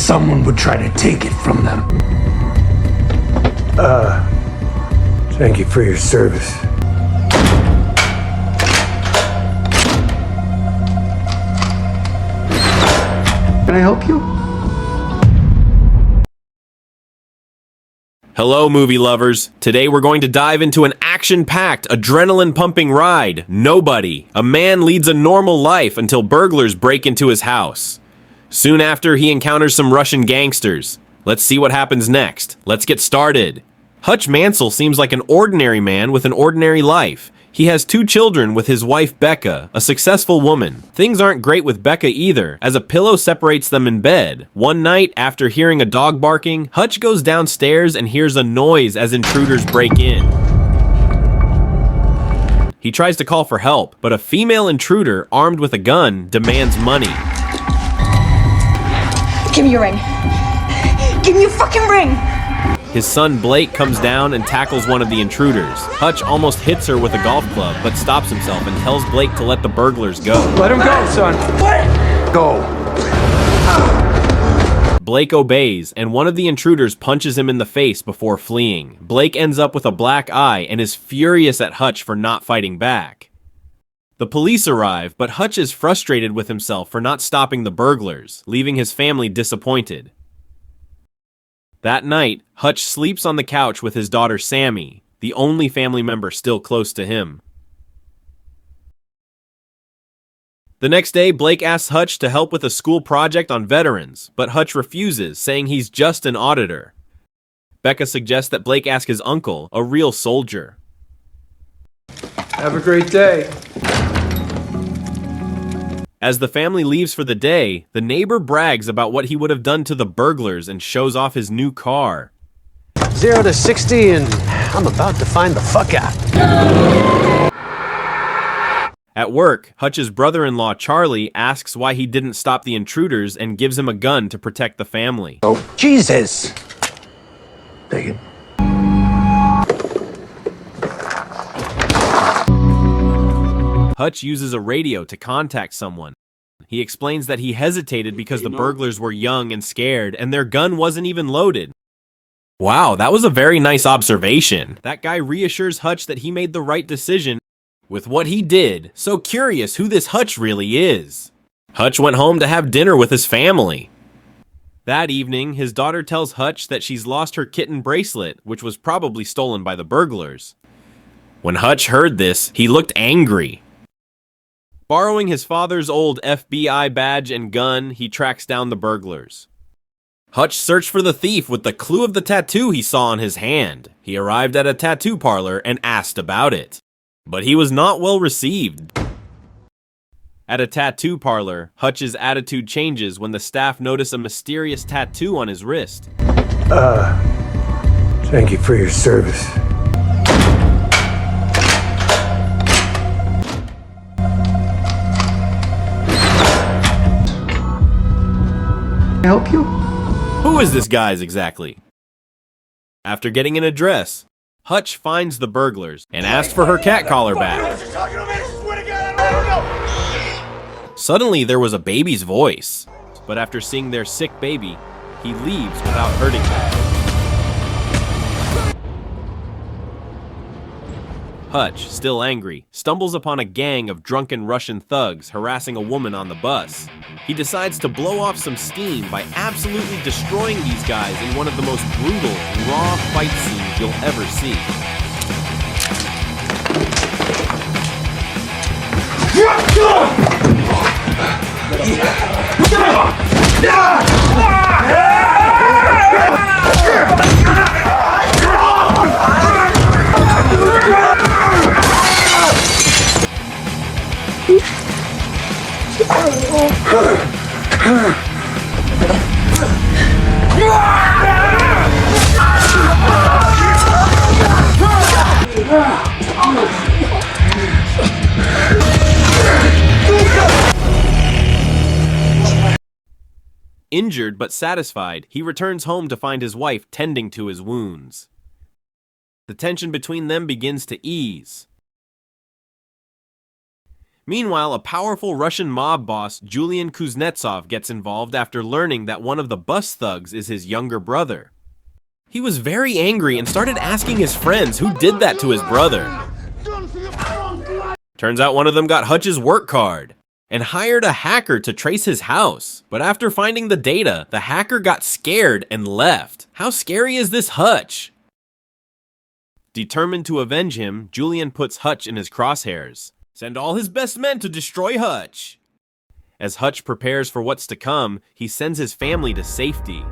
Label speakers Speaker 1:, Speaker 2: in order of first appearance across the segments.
Speaker 1: someone would try to take it from them.
Speaker 2: Thank you for your service.
Speaker 1: Can I help you?
Speaker 3: Hello, movie lovers. Today we're going to dive into an action-packed, adrenaline-pumping ride. Nobody. A man leads a normal life until burglars break into his house. Soon after, he encounters some Russian gangsters. Let's see what happens next. Let's get started. Hutch Mansell seems like an ordinary man with an ordinary life. He has 2 children with his wife Becca, a successful woman. Things aren't great with Becca either, as a pillow separates them in bed. One night, after hearing a dog barking, Hutch goes downstairs and hears a noise as intruders break in. He tries to call for help, but a female intruder, armed with a gun, demands money.
Speaker 4: Give me your ring. Give me your fucking ring!
Speaker 3: His son Blake comes down and tackles one of the intruders. Hutch almost hits her with a golf club, but stops himself and tells Blake to let the burglars go.
Speaker 2: Let him go, son.
Speaker 1: What? Go.
Speaker 3: Blake obeys, and one of the intruders punches him in the face before fleeing. Blake ends up with a black eye and is furious at Hutch for not fighting back. The police arrive, but Hutch is frustrated with himself for not stopping the burglars, leaving his family disappointed. That night, Hutch sleeps on the couch with his daughter Sammy, the only family member still close to him. The next day, Blake asks Hutch to help with a school project on veterans, but Hutch refuses, saying he's just an auditor. Becca suggests that Blake ask his uncle, a real soldier.
Speaker 2: Have a great day.
Speaker 3: As the family leaves for the day, the neighbor brags about what he would have done to the burglars and shows off his new car.
Speaker 5: 0 to 60 and I'm about to find the fuck out.
Speaker 3: At work, Hutch's brother-in-law Charlie asks why he didn't stop the intruders and gives him a gun to protect the family.
Speaker 1: Oh,
Speaker 5: Jesus.
Speaker 1: take it.
Speaker 3: Hutch uses a radio to contact someone. He explains that he hesitated because the burglars were young and scared, and their gun wasn't even loaded. Wow, that was a very nice observation. That guy reassures Hutch that he made the right decision with what he did. So curious who this Hutch really is. Hutch went home to have dinner with his family. That evening, his daughter tells Hutch that she's lost her kitten bracelet, which was probably stolen by the burglars. When Hutch heard this, he looked angry. Borrowing his father's old FBI badge and gun, he tracks down the burglars. Hutch searched for the thief with the clue of the tattoo he saw on his hand. He arrived at a tattoo parlor and asked about it. But he was not well received. At a tattoo parlor, Hutch's attitude changes when the staff notice a mysterious tattoo on his wrist.
Speaker 2: Thank you for your service.
Speaker 1: Can I help you?
Speaker 3: Who is this guy exactly? After getting an address, Hutch finds the burglars and asks for her cat collar back. Suddenly there was a baby's voice, but after seeing their sick baby, he leaves without hurting them. Hutch, still angry, stumbles upon a gang of drunken Russian thugs harassing a woman on the bus. He decides to blow off some steam by absolutely destroying these guys in one of the most brutal, raw fight scenes you'll ever see. Injured but satisfied, he returns home to find his wife tending to his wounds. The tension between them begins to ease. Meanwhile, a powerful Russian mob boss, Julian Kuznetsov, gets involved after learning that one of the bus thugs is his younger brother. He was very angry and started asking his friends who did that to his brother. Turns out one of them got Hutch's work card and hired a hacker to trace his house. But after finding the data, the hacker got scared and left. How scary is this Hutch? Determined to avenge him, Julian puts Hutch in his crosshairs. Send all his best men to destroy Hutch. As Hutch prepares for what's to come, he sends his family to safety.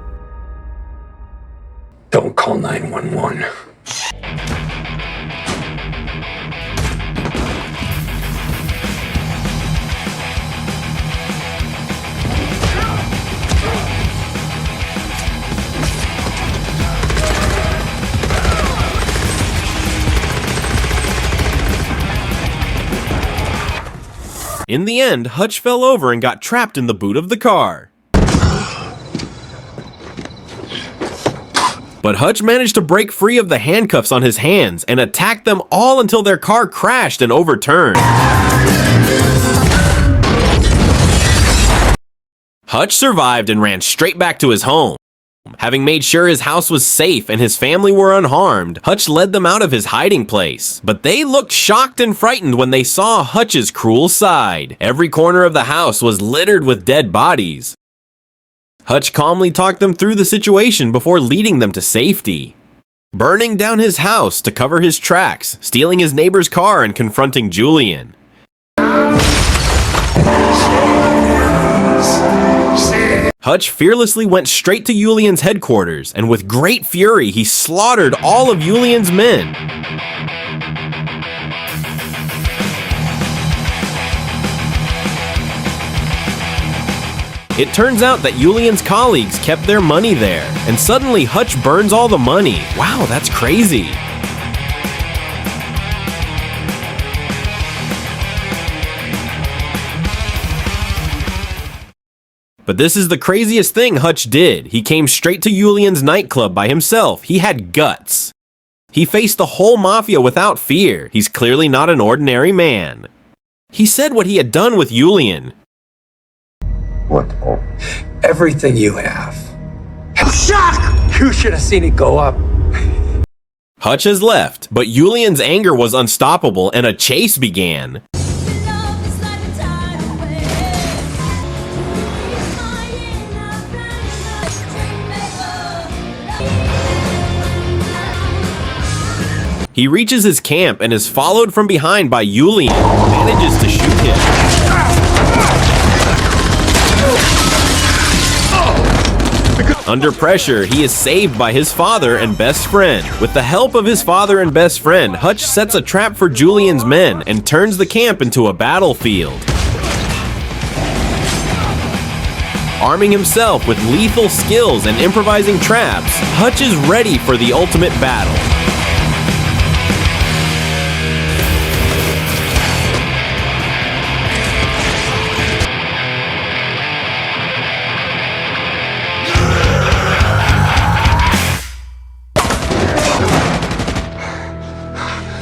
Speaker 1: Don't call 911.
Speaker 3: In the end, Hutch fell over and got trapped in the boot of the car. But Hutch managed to break free of the handcuffs on his hands and attacked them all until their car crashed and overturned. Hutch survived and ran straight back to his home. Having made sure his house was safe and his family were unharmed, Hutch led them out of his hiding place. But they looked shocked and frightened when they saw Hutch's cruel side. Every corner of the house was littered with dead bodies. Hutch calmly talked them through the situation before leading them to safety. Burning down his house to cover his tracks, stealing his neighbor's car and confronting Julian. Hutch fearlessly went straight to Julian's headquarters, and with great fury, he slaughtered all of Julian's men. It turns out that Julian's colleagues kept their money there, and suddenly Hutch burns all the money. Wow, that's crazy. But this is the craziest thing Hutch did. He came straight to Julian's nightclub by himself. He had guts. He faced the whole mafia without fear. He's clearly not an ordinary man. He said what he had done with Julian.
Speaker 2: What? Oh. Everything you have. Shock! You should have seen it go up.
Speaker 3: Hutch has left, but Julian's anger was unstoppable and a chase began. He reaches his camp and is followed from behind by Julian, who manages to shoot him. Under pressure, he is saved by his father and best friend. With the help of his father and best friend, Hutch sets a trap for Julian's men and turns the camp into a battlefield. Arming himself with lethal skills and improvising traps, Hutch is ready for the ultimate battle.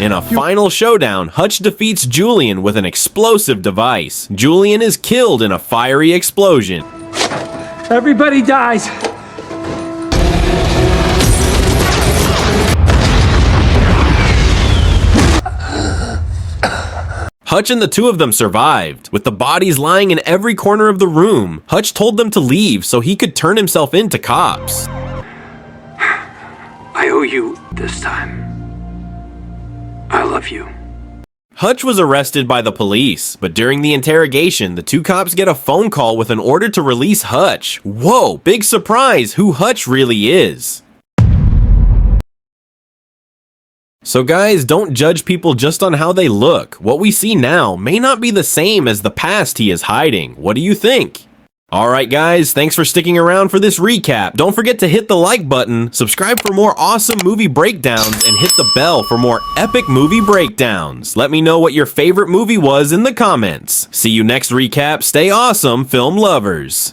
Speaker 3: In a final showdown, Hutch defeats Julian with an explosive device. Julian is killed in a fiery explosion.
Speaker 2: Everybody dies.
Speaker 3: Hutch and the two of them survived, with the bodies lying in every corner of the room. Hutch told them to leave so he could turn himself in to cops.
Speaker 1: I owe you this time. I love you.
Speaker 3: Hutch was arrested by the police, but during the interrogation, the two cops get a phone call with an order to release Hutch. Whoa, big surprise who Hutch really is. So guys, don't judge people just on how they look. What we see now may not be the same as the past he is hiding. What do you think? Alright guys, thanks for sticking around for this recap. Don't forget to hit the like button, subscribe for more awesome movie breakdowns, and hit the bell for more epic movie breakdowns. Let me know what your favorite movie was in the comments. See you next recap. Stay awesome, film lovers.